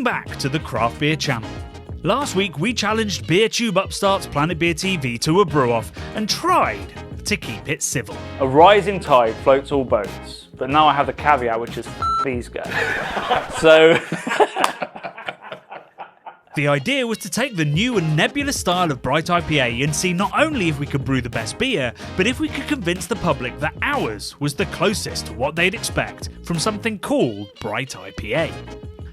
Welcome back to the Craft Beer channel. Last week we challenged BeerTube upstarts Planet Beer TV to a brew-off and tried to keep it civil. A rising tide floats all boats, but now I have the caveat, which is these guys. So the idea was to take the new and nebulous style of Bright IPA and see not only if we could brew the best beer, but if we could convince the public that ours was the closest to what they'd expect from something called Bright IPA.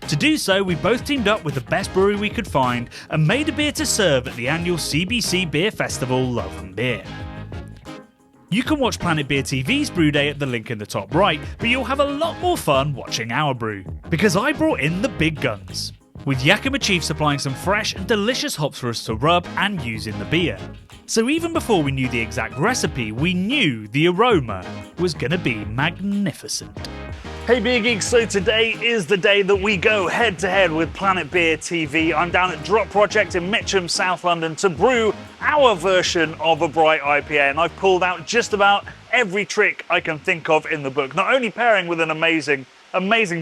To do so, we both teamed up with the best brewery we could find and made a beer to serve at the annual CBC Beer Festival Love and Beer. You can watch Planet Beer TV's brew day at the link in the top right, but you'll have a lot more fun watching our brew, because I brought in the big guns, with Yakima Chief supplying some fresh and delicious hops for us to rub and use in the beer. So even before we knew the exact recipe, we knew the aroma was going to be magnificent. Hey Beer Geeks, so today is the day that we go head to head with Planet Beer TV. I'm down at Drop Project in Mitcham, South London to brew our version of a Bright IPA, and I've pulled out just about every trick I can think of in the book. Not only pairing with an amazing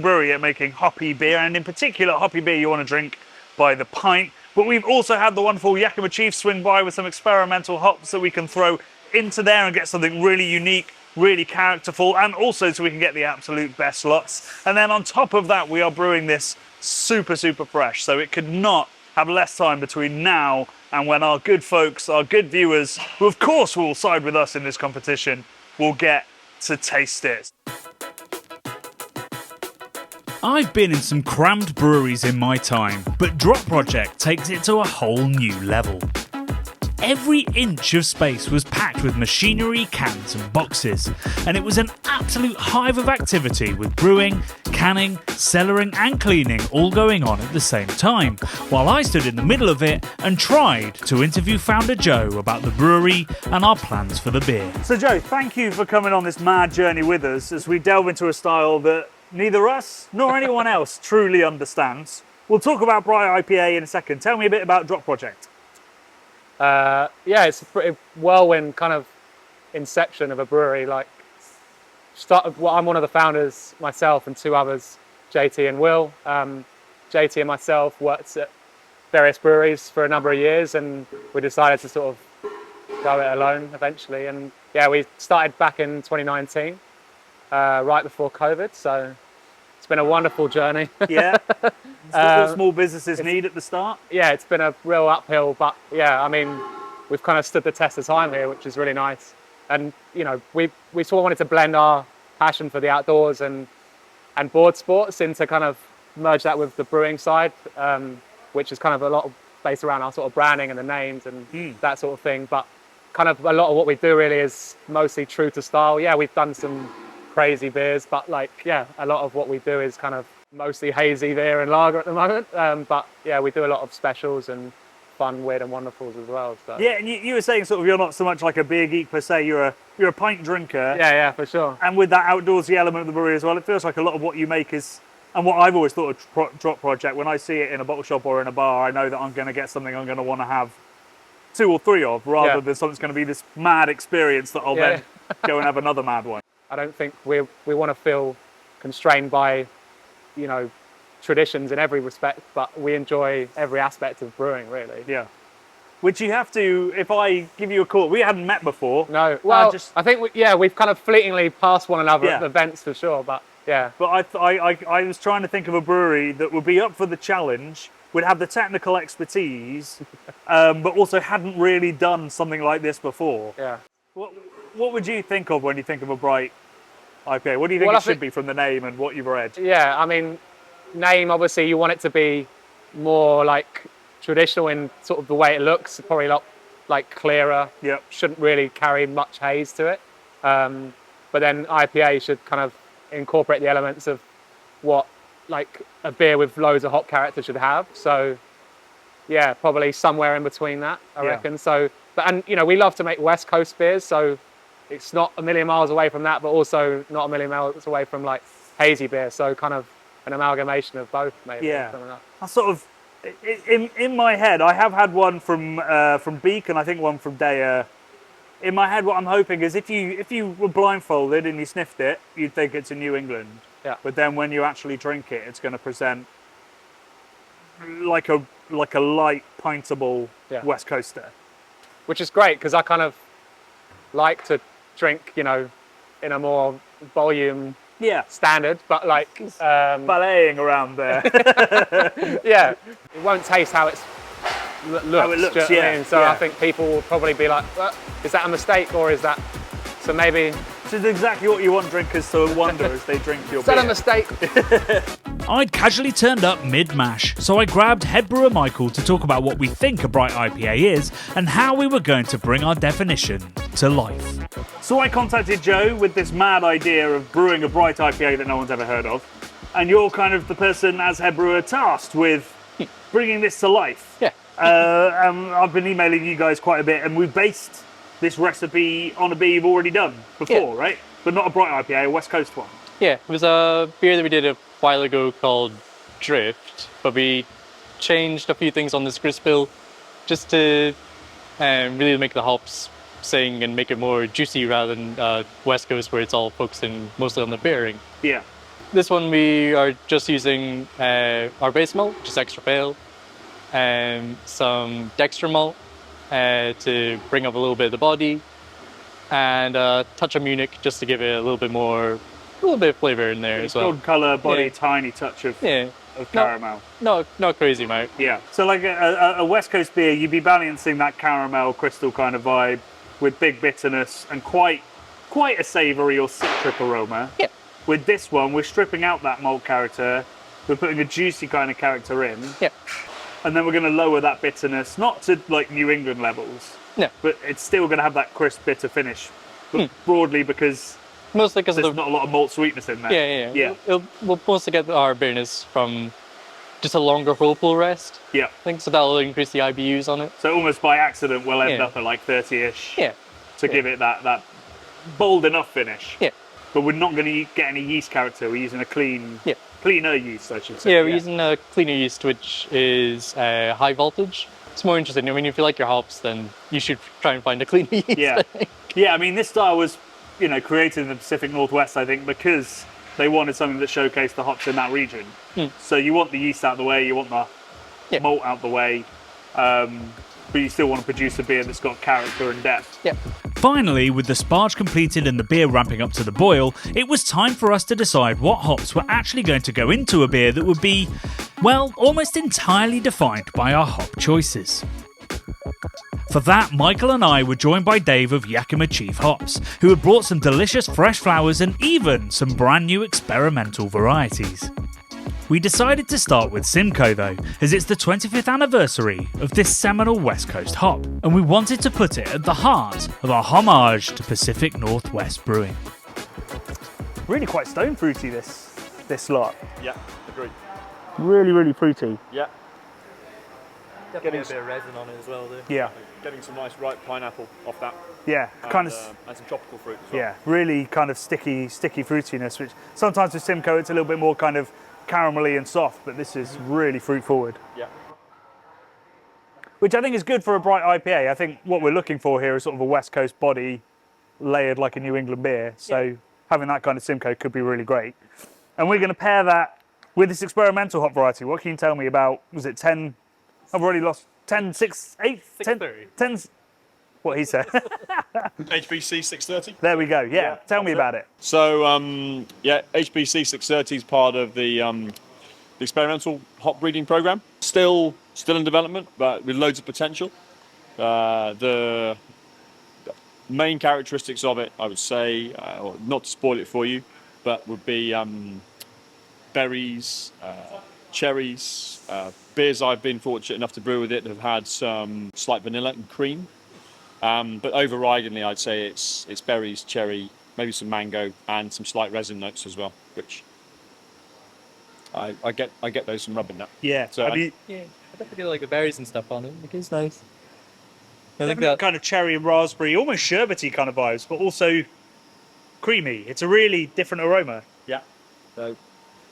brewery at making hoppy beer, and in particular hoppy beer you want to drink by the pint, but we've also had the wonderful Yakima Chief swing by with some experimental hops that we can throw into there and get something really unique, really characterful, and also so we can get the absolute best lots. And then on top of that, we are brewing this super fresh, so it could not have less time between now and when our good folks, our good viewers, who of course will side with us in this competition, will get to taste it. I've been in some crammed breweries in my time, but Drop Project takes it to a whole new level. Every inch of space was packed with machinery, cans and boxes, and it was an absolute hive of activity with brewing, canning, cellaring and cleaning all going on at the same time, while I stood in the middle of it and tried to interview founder Joe about the brewery and our plans for the beer. So Joe, thank you for coming on this mad journey with us as we delve into a style that neither us nor anyone else truly understands. We'll talk about Bright IPA in a second. Tell me a bit about Drop Project. Yeah, it's a pretty whirlwind kind of inception of a brewery. Well, I'm one of the founders myself and two others, JT and Will. JT and myself worked at various breweries for a number of years, and we decided to sort of go it alone eventually. And yeah, we started back in 2019, right before COVID. So it's been a wonderful journey. Yeah. What small businesses need at the start? Yeah, it's been a real uphill, but yeah, I mean, we've kind of stood the test of time here, which is really nice. And, you know, we sort of wanted to blend our passion for the outdoors and board sports into kind of merge that with the brewing side, which is kind of a lot of based around our sort of branding and the names and that sort of thing. But kind of a lot of what we do really is mostly true to style. Yeah, we've done some crazy beers, but like, yeah, a lot of what we do is kind of mostly hazy beer and lager at the moment, but yeah, we do a lot of specials and fun, weird and wonderfuls as well. So. Yeah, and you were saying sort of you're not so much like a beer geek per se, you're a pint drinker. Yeah, for sure. And with that outdoorsy element of the brewery as well, it feels like a lot of what you make is, and what I've always thought of Drop Project, when I see it in a bottle shop or in a bar, I know that I'm going to get something I'm going to want to have 2 or 3 of, rather than something's going to be this mad experience that I'll then go and have another mad one. I don't think we want to feel constrained by, you know, traditions in every respect, but we enjoy every aspect of brewing, really. Yeah. Which you have to, if I give you a call, we hadn't met before. No, well, I think, we've kind of fleetingly passed one another at events for sure, but yeah. But I was trying to think of a brewery that would be up for the challenge, would have the technical expertise, but also hadn't really done something like this before. Yeah. What would you think of when you think of a Bright IPA? What do you think it should be from the name and what you've read? Yeah, I mean, name, obviously you want it to be more like traditional in sort of the way it looks, probably a lot like clearer. Yep. Shouldn't really carry much haze to it. But then IPA should kind of incorporate the elements of what like a beer with loads of hop character should have. So yeah, probably somewhere in between that, I reckon. So, and you know, we love to make West Coast beers, so it's not a million miles away from that, but also not a million miles away from like hazy beer. So kind of an amalgamation of both, maybe. Yeah. I sort of, in my head, I have had one from Beak and I think one from Daya. In my head, what I'm hoping is if you were blindfolded and you sniffed it, you'd think it's a New England. Yeah. But then when you actually drink it, it's going to present like a light pintable Yeah. West Coaster. Which is great because I kind of like to drink, you know, in a more volume Yeah, standard, but like, balleting around there. yeah, it won't taste how it looks. How it looks, do you know what I yeah, mean? So yeah. I think people will probably be like, well, is that a mistake or is that? So maybe. Which is exactly what you want drinkers to wonder as they drink your Is that beer. a mistake? I'd casually turned up mid-mash, so I grabbed head brewer Michael to talk about what we think a Bright IPA is and how we were going to bring our definition to life. So I contacted Joe with this mad idea of brewing a Bright IPA that no one's ever heard of. And you're kind of the person as head brewer tasked with bringing this to life. Yeah. I've been emailing you guys quite a bit, and we've based this recipe on a beer you've already done before, right? But not a Bright IPA, a West Coast one. Yeah, it was a beer that we did a while ago called Drift, but we changed a few things on this grist bill just to really make the hops sing and make it more juicy rather than West Coast where it's all focusing mostly on the bearing. Yeah. This one we are just using our base malt, just extra pale, and some dextro malt to bring up a little bit of the body, and a touch of Munich just to give it a little bit of flavor in there as well. Gold colour, body, Yeah. tiny touch of Yeah, caramel. no, not crazy, mate. Yeah. So like a West Coast beer, you'd be balancing that caramel crystal kind of vibe with big bitterness and quite a savoury or citric aroma. Yeah. With this one, we're stripping out that malt character. We're putting a juicy kind of character in. Yeah. And then we're going to lower that bitterness, not to like New England levels, No. but it's still going to have that crisp, bitter finish. But broadly because Mostly because there's of the not a lot of malt sweetness in there. yeah. We'll mostly get our bitterness from just a longer whirlpool rest. Yeah. I think so that'll increase the IBUs on it. So almost by accident, we'll end Yeah. up at like 30-ish Yeah. to give it that bold enough finish. Yeah. But we're not going to get any yeast character. We're using a cleaner yeast, I should say. Yeah, we're using a cleaner yeast, which is high voltage. It's more interesting. I mean, if you like your hops, then you should try and find a cleaner yeast. Yeah. I think. Yeah, I mean, this style was, created in the Pacific Northwest, I think, because they wanted something that showcased the hops in that region. So you want the yeast out of the way, you want the malt out of the way, but you still want to produce a beer that's got character and depth. Yeah. Finally, with the sparge completed and the beer ramping up to the boil, it was time for us to decide what hops were actually going to go into a beer that would be, well, almost entirely defined by our hop choices. For that, Michael and I were joined by Dave of Yakima Chief Hops, who had brought some delicious fresh flowers and even some brand new experimental varieties. We decided to start with Simcoe though, as it's the 25th anniversary of this seminal West Coast hop, and we wanted to put it at the heart of our homage to Pacific Northwest brewing. Really quite stone fruity, this lot. Yeah, agreed. Really, really fruity. Yeah. Definitely a bit of resin on it as well, though. Yeah. Getting some nice ripe pineapple off that. Yeah, And, kind of. and some tropical fruit as well. Yeah, really kind of sticky fruitiness, which sometimes with Simcoe it's a little bit more kind of caramelly and soft, but this is really fruit forward. Yeah. Which I think is good for a Bright IPA. I think what we're looking for here is sort of a West Coast body layered like a New England beer. So having that kind of Simcoe could be really great. And we're going to pair that with this experimental hop variety. What can you tell me about, was it 10, I've already lost 10, 6, 8, 10, 10, what he said. HBC 630. There we go, yeah. Tell me about it. So, HBC 630 is part of the experimental hop breeding program. Still in development, but with loads of potential. The main characteristics of it, I would say, not to spoil it for you, but would be berries, cherries. Beers I've been fortunate enough to brew with it have had some slight vanilla and cream. But overridingly, I'd say it's berries, cherry, maybe some mango, and some slight resin notes as well, which I get those from rubbing that. Yeah, So I mean, Yeah, I definitely like the berries and stuff on it. It is nice. I think definitely that kind of cherry and raspberry, almost sherbety kind of vibes, but also creamy. It's a really different aroma. Yeah. So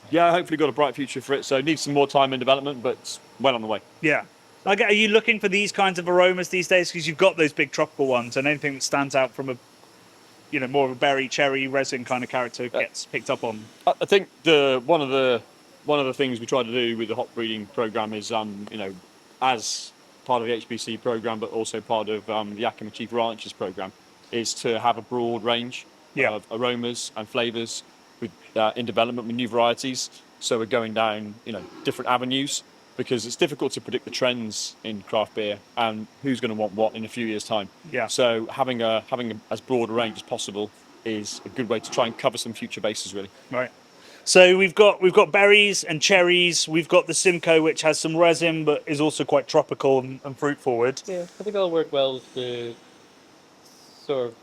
yeah, hopefully got a bright future for it. So needs some more time in development, but it's well on the way. Yeah. Like, are you looking for these kinds of aromas these days? Because you've got those big tropical ones, and anything that stands out from more of a berry, cherry, resin kind of character gets picked up on. I think one of the one of the things we try to do with the hop breeding program is, as part of the HBC program, but also part of the Yakima Chief Ranchers program, is to have a broad range of aromas and flavors in development with new varieties. So we're going down, different avenues, because it's difficult to predict the trends in craft beer and who's going to want what in a few years' time. Yeah. So having as broad a range as possible is a good way to try and cover some future bases, really. Right. So we've got berries and cherries. We've got the Simcoe, which has some resin, but is also quite tropical and fruit forward. Yeah, I think that'll work well with the sort of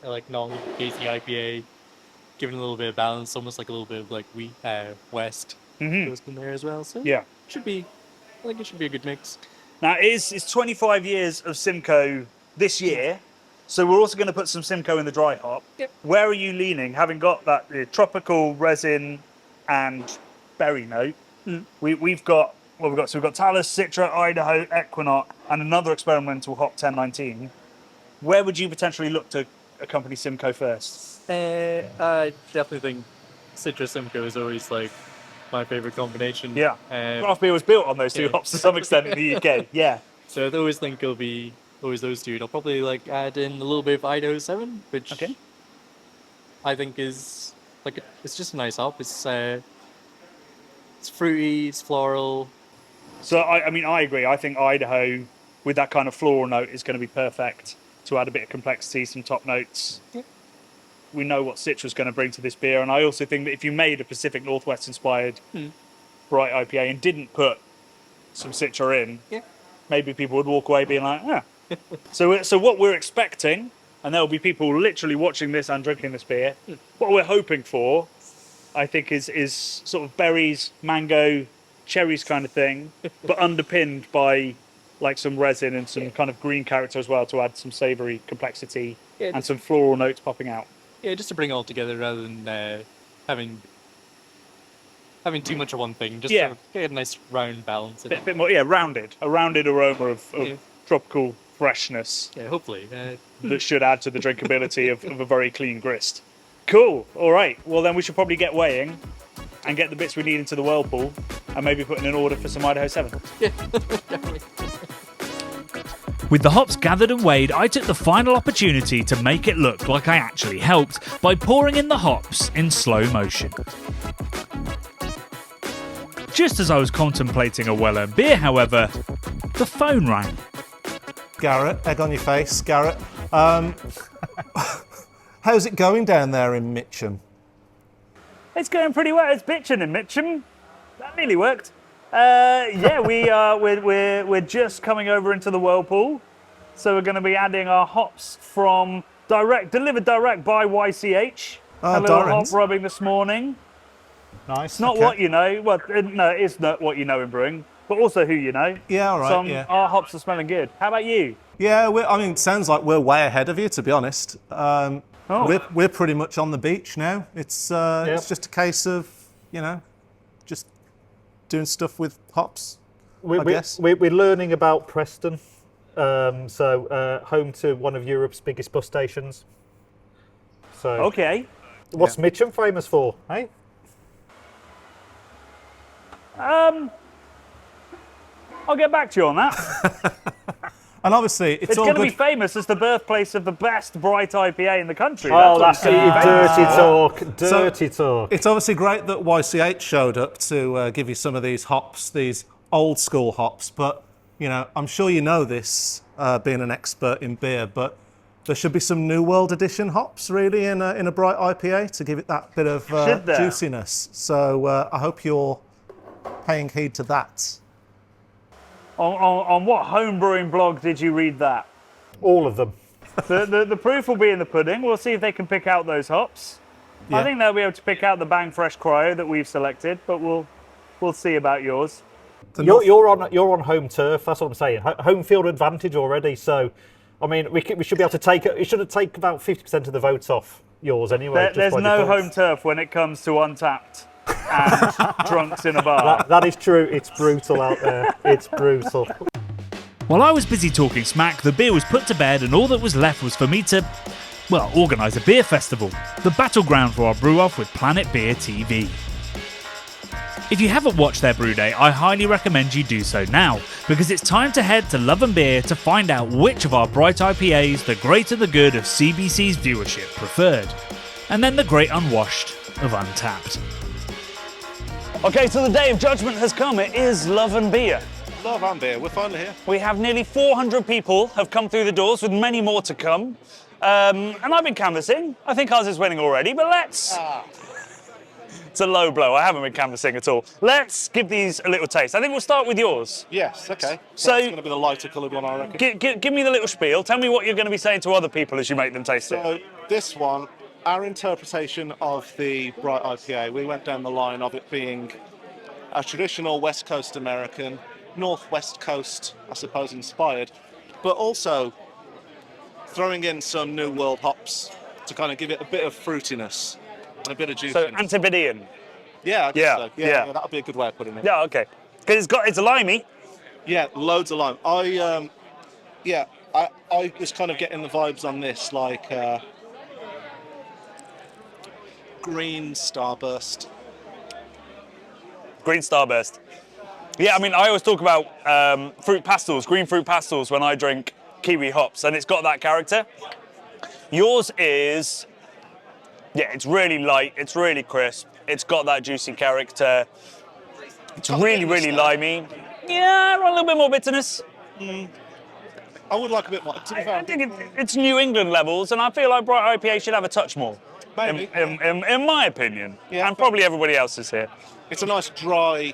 like non-gazy IPA, giving a little bit of balance, almost like a little bit of like West goes in there as well. So Yeah. I think it should be a good mix. Now it's 25 years of Simcoe this year, so we're also going to put some Simcoe in the dry hop. Yep. Where are you leaning, having got that tropical resin and berry note? We've got Talus, Citra, Idaho, Equinox, and another experimental hop 1019. Where would you potentially look to accompany Simcoe first? I definitely think Citra Simcoe is always like my favorite combination. Yeah. Craft beer was built on those two hops to some extent in the UK. Yeah. So I always think it'll be always those two. I'll probably like add in a little bit of Idaho 7, which I think is like, it's just a nice hop. It's fruity, it's floral. So I agree. I think Idaho with that kind of floral note is going to be perfect to add a bit of complexity, some top notes. Yep. We know what Citra's going to bring to this beer, and I also think that if you made a Pacific Northwest inspired Bright IPA and didn't put some Citra in, maybe people would walk away being like, So what we're expecting, and there'll be people literally watching this and drinking this beer, what we're hoping for, I think, is sort of berries, mango, cherries kind of thing, but underpinned by like some resin and some kind of green character as well to add some savoury complexity and some floral notes popping out. Yeah, just to bring it all together rather than having too much of one thing. Just to get a nice round balance. A bit more, rounded. A rounded aroma of tropical freshness. Yeah, hopefully. That should add to the drinkability of a very clean grist. Cool. All right. Well, then we should probably get weighing and get the bits we need into the Whirlpool and maybe put in an order for some Idaho 7. Yeah, definitely. With the hops gathered and weighed, I took the final opportunity to make it look like I actually helped by pouring in the hops in slow motion. Just as I was contemplating a well-earned beer, however, the phone rang. Garrett, egg on your face, Garrett. How's it going down there in Mitcham? It's going pretty well. It's bitching in Mitcham. That nearly worked. We're just coming over into the Whirlpool, so we're going to be adding our hops from delivered direct by YCH. A little hop rubbing this morning. Nice. It's not what you know. Well, no, it is not what you know in brewing, but also who you know. Yeah, all right. So our hops are smelling good. How about you? Yeah, it sounds like we're way ahead of you, to be honest. We're pretty much on the beach now. It's just a case of, just doing stuff with hops, I guess. We're learning about Preston, home to one of Europe's biggest bus stations. So, Okay. What's Mitcham famous for, eh? I'll get back to you on that. And obviously, it's all going to good. be famous as the birthplace of the best Bright IPA in the country. Oh, that's dirty talk. So, Talk. It's obviously great that YCH showed up to give you some of these hops, these old school hops. But, I'm sure you know this, being an expert in beer, but there should be some New World Edition hops, really, in a Bright IPA to give it that bit of juiciness. So I hope you're paying heed to that. On what home brewing blog did you read that? All of them. The proof will be in the pudding. We'll see if they can pick out those hops. Yeah. I think they'll be able to pick out the Bang Fresh Cryo that we've selected, but we'll see about yours. You're on home turf. That's what I'm saying. Home field advantage already. So, I mean, we should be able to take it. It should take about 50% of the votes off yours anyway. There's no home turf when it comes to Untappd and drunks in a bar. That is true. It's brutal out there. It's brutal. While I was busy talking smack, the beer was put to bed and all that was left was for me to, organise a beer festival, the battleground for our brew-off with Planet Beer TV. If you haven't watched their brew day, I highly recommend you do so now, because it's time to head to Love and Beer to find out which of our Bright IPAs the greater the good of CBC's viewership preferred, and then the great unwashed of Untappd. Okay, so the day of judgment has come. It is Love and Beer. Love and beer, we're finally here. We have nearly 400 people have come through the doors, with many more to come. And I've been canvassing. I think ours is winning already, but let's... It's a low blow. I haven't been canvassing at all. Let's give these a little taste. I think we'll start with yours. Yes, okay. So it's going to be the lighter coloured one, I reckon. Give me the little spiel. Tell me what you're going to be saying to other people as you make them taste it. So this one, our interpretation of the Bright IPA, we went down the line of it being a traditional West Coast American, Northwest Coast, I suppose, inspired, but also throwing in some New World hops to kind of give it a bit of fruitiness and a bit of juiciness. So Antipodean. Yeah, I guess Yeah, so. yeah. That would be a good way of putting it. Yeah, okay. Because it's limey. Yeah, loads of lime. I was kind of getting the vibes on this, like green starburst. Green Starburst. Yeah, I mean, I always talk about fruit pastels, green fruit pastels, when I drink kiwi hops, and it's got that character. Yours is, yeah, it's really light, it's really crisp, it's got that juicy character. It's really, really limey. Yeah, a little bit more bitterness. I would like a bit more. To be fair, I think it's New England levels, and I feel like Bright IPA should have a touch more. Maybe. In my opinion, Yeah, and probably everybody else's here. it's a nice dry.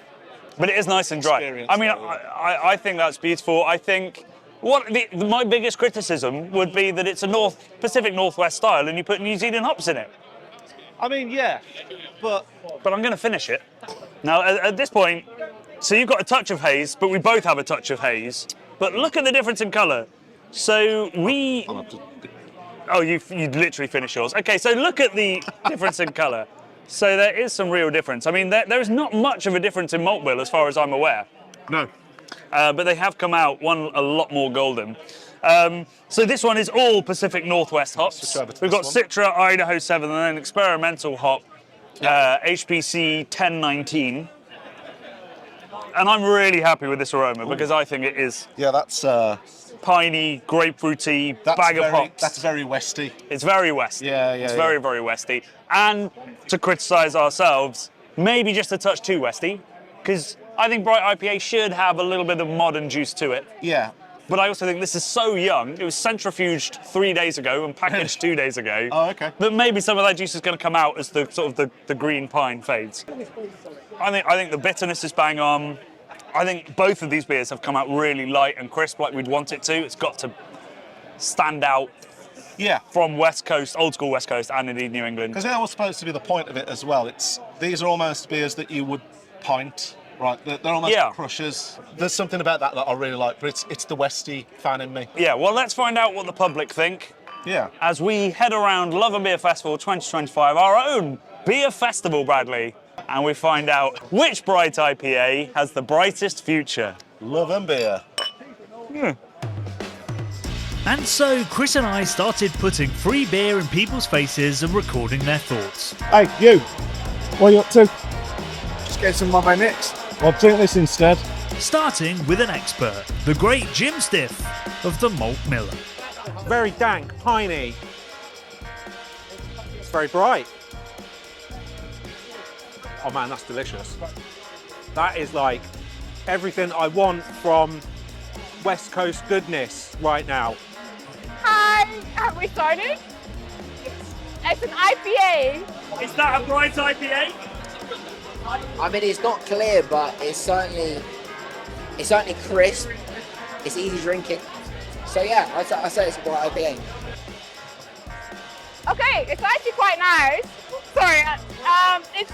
But it is nice and dry. Experience, I mean, though. I think that's beautiful. I think my biggest criticism would be that it's a Pacific Northwest style and you put New Zealand hops in it. I mean, yeah, but But I'm going to finish it. Now, at this point, so you've got a touch of haze, but we both have a touch of haze. But look at the difference in colour. So we... Oh, you literally finished yours. Okay, so look at the difference in colour. So there is some real difference. I mean, there is not much of a difference in malt bill as far as I'm aware. no. But they have come out one a lot more golden. So this one is all Pacific Northwest hops. switch over to We've got this one. Citra, Idaho 7, and then experimental hop, HPC 1019. And I'm really happy with this aroma because I think it is Yeah, that's piney, grapefruity, bag of hops. That's very westy. It's very westy. Yeah, yeah, It's yeah. very, very westy. And to criticise ourselves, maybe just a touch too westy, because I think Bright IPA should have a little bit of modern juice to it. Yeah. But I also think this is so young. It was centrifuged 3 days ago and packaged 2 days ago. Oh, okay. That maybe some of that juice is going to come out as the sort of the green pine fades. I think the bitterness is bang on. I think both of these beers have come out really light and crisp, like we'd want it to. It's got to stand out Yeah. from West Coast, old school West Coast, and indeed New England. Because that was supposed to be the point of it as well. These are almost beers that you would pint, right? They're almost Yeah. crushers. There's something about that I really like, but it's the Westy fan in me. Yeah, well, let's find out what the public think Yeah. as we head around Love and Beer Festival 2025, our own beer festival, Bradley, and we find out which Bright IPA has the brightest future. Love and beer. And so Chris and I started putting free beer in people's faces and recording their thoughts. Hey, you, what are you up to? Just get some of my mix. I'll drink this instead. Starting with an expert, the great Jim Stiff of the Malt Miller. Very dank, piney. It's very bright. Oh man, that's delicious. That is like everything I want from West Coast goodness right now. Hi, have we started? It's an IPA. Is that a Bright IPA? I mean, it's not clear, but it's certainly crisp. It's easy drinking. So yeah, I say it's a Bright IPA. Okay, it's actually quite nice. Sorry, it's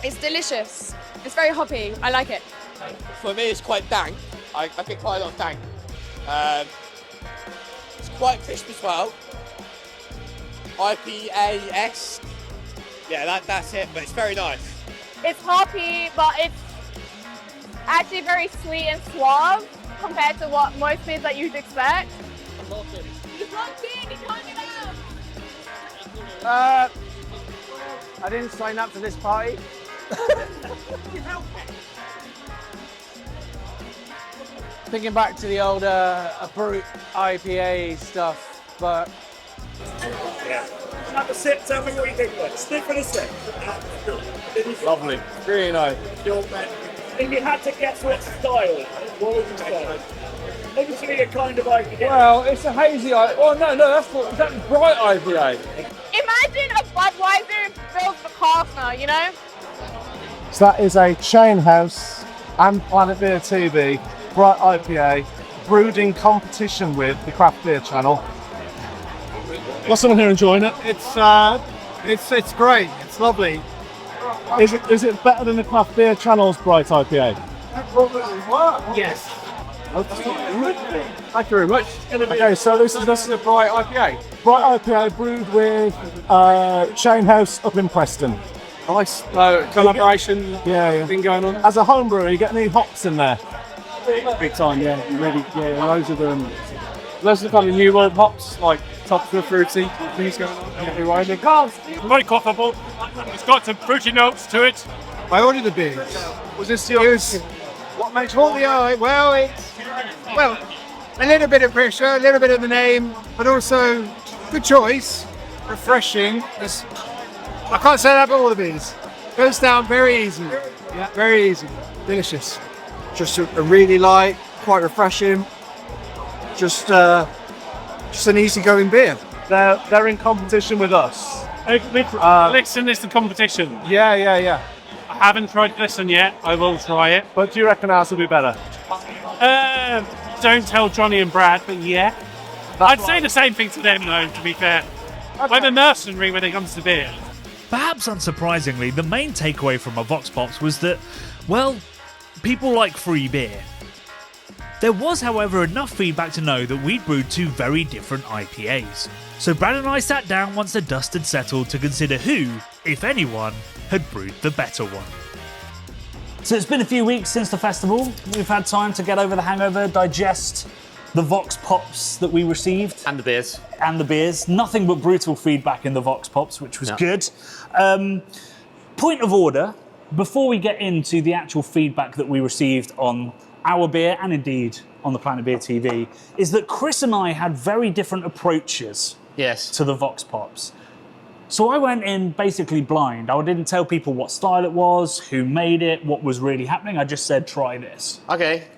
It's delicious. It's very hoppy. I like it. For me, it's quite dank. I get quite a lot of dank. It's quite crisp as well. IPA-esque. Yeah, that's it, but it's very nice. It's hoppy, but it's actually very sweet and suave compared to what most beers that you'd expect. He's locked in, he can't get out. I didn't sign up for this party. Thinking back to the old Bright IPA stuff, but Yeah. Have a sip, tell me what you think. Stick for the sip. lovely, really nice. If you had to guess what style, what would you say? Obviously a kind of IPA. Well, it's a hazy IPA. Oh no, that's Bright IPA. Imagine a Budweiser filled with Carlsner, you know? So that is a chain house and Planet Beer TV, Bright IPA, brewed in competition with the Craft Beer Channel. Got someone here enjoying it. It's great. It's lovely. Is it better than the Craft Beer Channel's Bright IPA? Yes. Thank you very much. Okay, so this is a Bright IPA. Bright IPA brewed with Chain House up in Preston. Nice. Collaboration thing going on. As a home brewer, you get any hops in there? Big time, yeah. Really, yeah. Loads of them. Loads of kind of new world hops, like tropical fruity things going on. Everywhere they go. Very quaffable. It's got some fruity notes to it. I ordered the beers. Was this yours? What makes all the eye? Well, it's a little bit of pressure, a little bit of the name, but also good choice, refreshing. I can't say that about all the beers. Goes down very easy. Yeah, very easy. Delicious. Just a really light, quite refreshing. Just an easygoing beer. They're in competition with us. Listen is the competition. Yeah. I haven't tried Listen yet. I will try it. But do you reckon ours will be better? Don't tell Johnny and Brad, but yeah. I'd say the same thing to them though, to be fair. I'm a mercenary when it comes to beer. Perhaps unsurprisingly, the main takeaway from our Vox Pops was that, well, people like free beer. There was, however, enough feedback to know that we'd brewed two very different IPAs. So Brad and I sat down once the dust had settled to consider who, if anyone, had brewed the better one. So it's been a few weeks since the festival. We've had time to get over the hangover, digest the Vox Pops that we received. And the beers. And the beers. Nothing but brutal feedback in the Vox Pops, which was good. Point of order, before we get into the actual feedback that we received on our beer and indeed on the Planet Beer TV, is that Chris and I had very different approaches to the Vox Pops. So I went in basically blind. I didn't tell people what style it was, who made it, what was really happening. I just said, try this. Okay.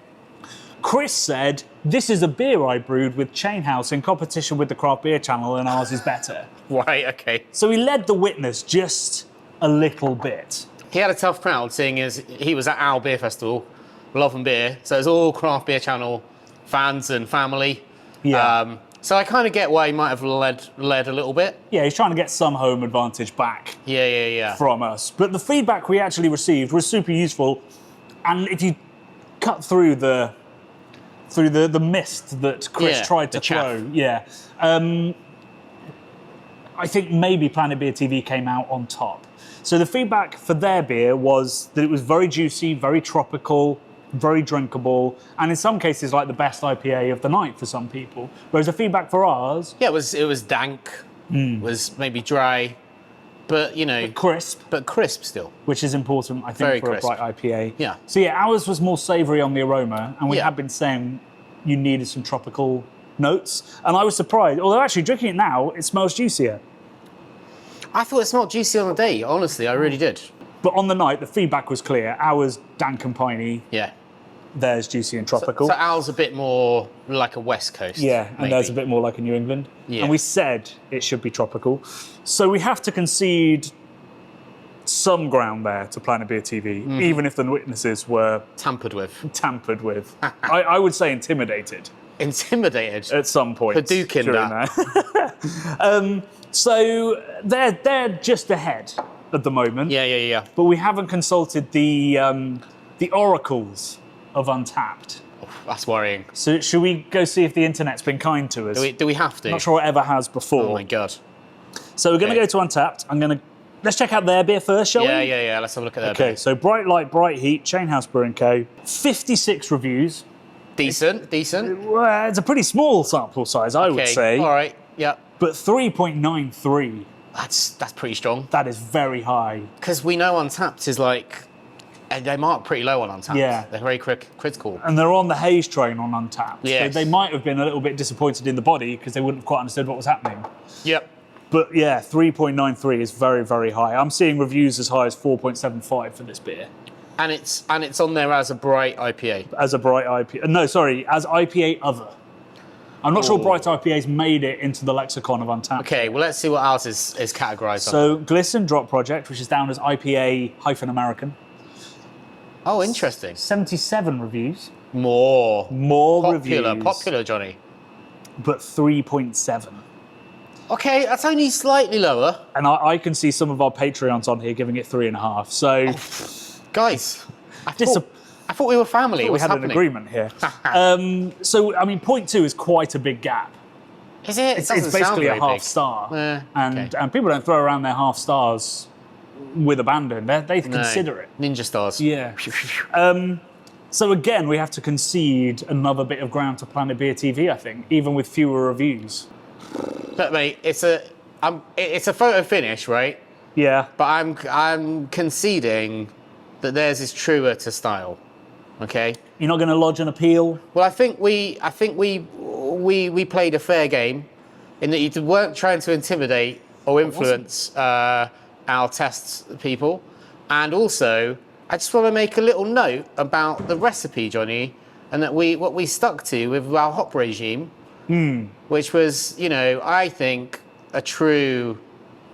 Chris said, this is a beer I brewed with Chain House in competition with the Craft Beer Channel and ours is better. Right, okay. So he led the witness just a little bit. He had a tough crowd, seeing as he was at our beer festival, Love and Beer. So it was all Craft Beer Channel fans and family. Yeah. So I kind of get why he might have led a little bit. Yeah, he's trying to get some home advantage back from us. But the feedback we actually received was super useful. And if you cut through the mist that Chris tried to throw, I think maybe Planet Beer TV came out on top. So the feedback for their beer was that it was very juicy, very tropical, very drinkable, and in some cases like the best IPA of the night for some people. Whereas the feedback for ours, it was dank, was maybe dry, but you know, but crisp still, which is important, I think, very for crisp. a Bright IPA. Yeah. So yeah, ours was more savoury on the aroma, and we had been saying you needed some tropical notes, and I was surprised. Although actually drinking it now, it smells juicier. I thought it smelled juicy on the day. Honestly, I really did. But on the night, the feedback was clear. Ours dank and piney. Yeah. Theirs juicy and tropical. So ours a bit more like a West Coast. Yeah, and theirs a bit more like a New England. Yeah. And we said it should be tropical. So we have to concede some ground there to Planet Beer TV, even if the witnesses were tampered with. I would say intimidated. Intimidated? At some point. Hadouken during that. So they're just ahead at the moment. Yeah. But we haven't consulted the oracles of Untappd. Oh, that's worrying. So should we go see if the internet's been kind to us? Do we have to? Not sure it ever has before. Oh my god. So we're going to go to Untappd. Let's check out their beer first, shall we? Yeah. Let's have a look at their beer. Okay, so Bright Light, Bright Heat, Chain House Brewing Co. 56 reviews. Decent. Well, it's a pretty small sample size, I would say. All right, yeah. But 3.93 That's pretty strong. That is very high. Because we know Untappd is like, and they mark pretty low on Untappd. Yeah. They're very critical. And they're on the haze train on Untappd. Yes. So they might have been a little bit disappointed in the body because they wouldn't have quite understood what was happening. Yep. But yeah, 3.93 is very, very high. I'm seeing reviews as high as 4.75 for this beer. And it's on there as a Bright IPA. As a Bright IPA. No, sorry, as IPA other. I'm not sure Bright IPA's made it into the lexicon of Untappd. Okay, well, let's see what ours is categorised. So Glisten Drop Project, which is down as IPA-American. Oh, interesting. 77 reviews. More reviews. Popular, Johnny. But 3.7. Okay, that's only slightly lower. And I can see some of our Patreons on here giving it 3.5. So, guys, I thought we were family. We had an agreement here. So, I mean, 0.2 is quite a big gap. Is it? It's basically a half star. And people don't throw around their half stars with abandon. They consider it. Ninja stars. Yeah. So again, we have to concede another bit of ground to Planet Beer TV, I think, even with fewer reviews. But mate, it's a photo finish, right? Yeah. But I'm conceding that theirs is truer to style. Okay. You're not going to lodge an appeal? Well, I think we played a fair game in that you weren't trying to intimidate or influence our test people, and also I just want to make a little note about the recipe, Johnny, and that what we stuck to with our hop regime, which was, I think a true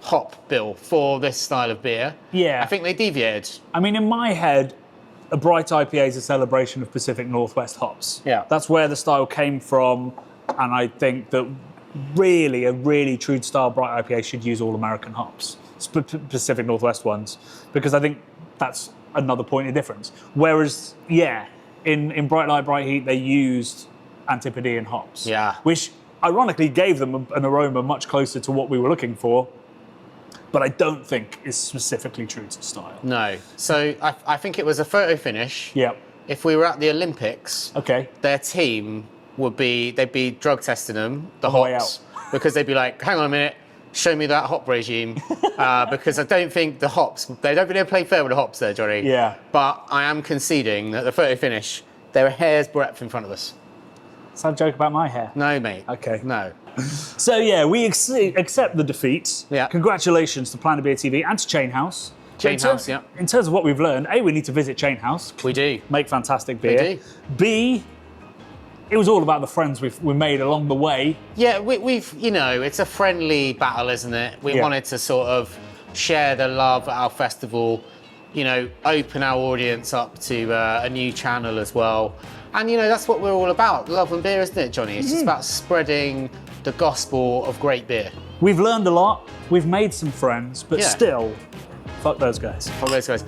hop bill for this style of beer. Yeah. I think they deviated. I mean, in my head, a Bright IPA is a celebration of Pacific Northwest hops. Yeah. That's where the style came from, and I think that really, a really true style Bright IPA should use all American hops, Pacific Northwest ones, because I think that's another point of difference. Whereas, in Bright Light, Bright Heat, they used Antipodean hops. Yeah. Which ironically gave them an aroma much closer to what we were looking for, but I don't think is specifically true to style. No. So I think it was a photo finish. Yep. If we were at the Olympics, okay, their team they'd be drug testing them, the way hops, because they'd be like, hang on a minute, show me that hop regime, because I don't think the hops, they don't really play fair with the hops there, Johnny. Yeah. But I am conceding that the photo finish, they're a hair's breadth in front of us. Is that a joke about my hair? No, mate. Okay. No. So yeah, we accept the defeats. Yeah. Congratulations to Planet Beer TV and to Chain House. Chain House, yeah. In terms of what we've learned, A, we need to visit Chain House. We do. Make fantastic beer. We do. B, it was all about the friends we made along the way. Yeah, we've it's a friendly battle, isn't it? We wanted to sort of share the love at our festival, open our audience up to a new channel as well. And, that's what we're all about, love and beer, isn't it, Johnny? It's just about spreading the gospel of great beer. We've learned a lot, we've made some friends, but still, fuck those guys. Fuck those guys.